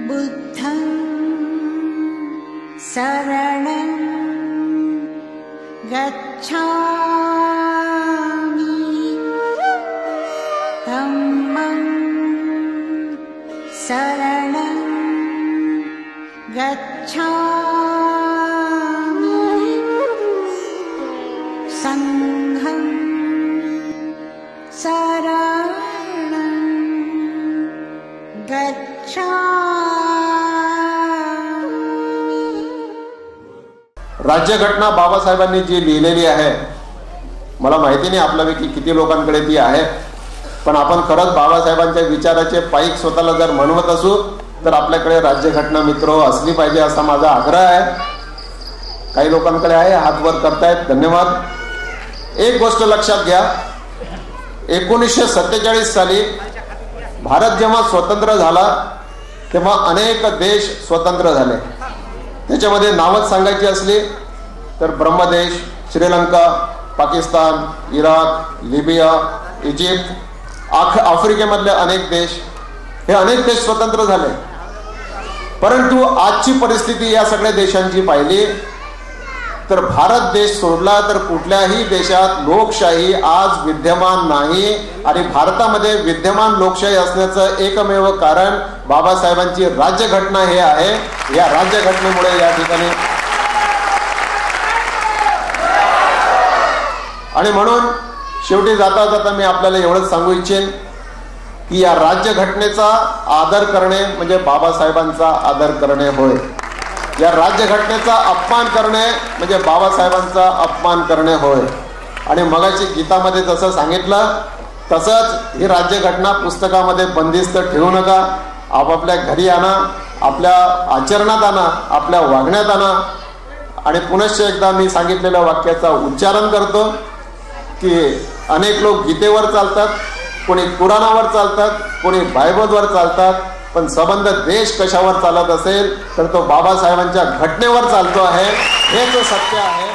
बुद्धं शरणं गच्छामि धम्मं शरणं गच्छामि संघं शरणं गच्छामि। राज्यघटना बाबासाहेबांनी जी लिहिलेली आहे, मला माहिती नाही आपल्यापैकी किती लोकांकडे ती आहे, पण आपण खरंच बाबासाहेबांच्या विचाराचे पाईक स्वतःला जर म्हणवत असू तर आपल्याकडे राज्यघटना मित्र असली पाहिजे असा माझा आग्रह आहे। काही लोकांकडे आहे, हात वर करतायत, धन्यवाद। एक गोष्ट लक्षात घ्या, 1947 साली भारत जेव्हा स्वतंत्र झाला तेव्हा अनेक देश स्वतंत्र झाले। त्याच्यामध्ये नावच सांगायची असली तर ब्रह्मदेश, श्रीलंका, पाकिस्तान, इराक, लिबिया, इजिप्त, आफ्रिकेमधले अनेक देश, हे अनेक देश स्वतंत्र झाले। परंतु आजची परिस्थिती या सगळ्या देशांची पाहिली तर भारत देश सोडला तर कुठल्याही देशात लोकशाही आज विद्यमान नाही। आणि भारतामध्ये विद्यमान लोकशाही असण्याचं एकमेव कारण बाबासाहेबांची राज्यघटना हे आहे। या राज्यघटनेमुळे या ठिकाणी आणि म्हणून शेवटी जाता जाता मी आपल्याला एवढंच सांगू इच्छेन की या राज्यघटनेचा आदर करणे म्हणजे बाबासाहेबांचा आदर करणे होय। या राज्यघटनेचा अपमान करणे म्हणजे बाबासाहेबांचा अपमान करणे होय। आणि मगाची गीतामध्ये जसं सांगितलं तसंच ही राज्यघटना पुस्तकामध्ये बंदिस्त ठेवू नका, आपापल्या घरी आणा, आपल्या आचरणात आणा, आपल्या वागण्यात आणा। आणि पुनश्च एकदा मी सांगितलेल्या वाक्याचा उच्चारण करतो की अनेक लोक गीतेवर चालतात, कोणी कुराणावर चालतात, कोणी बायबलवर चालतात, पण संबंध देश कशावर चालत असेल तर तो बाबासाहेबांच्या घटनेवर चालतो आहे, हेच सत्य आहे।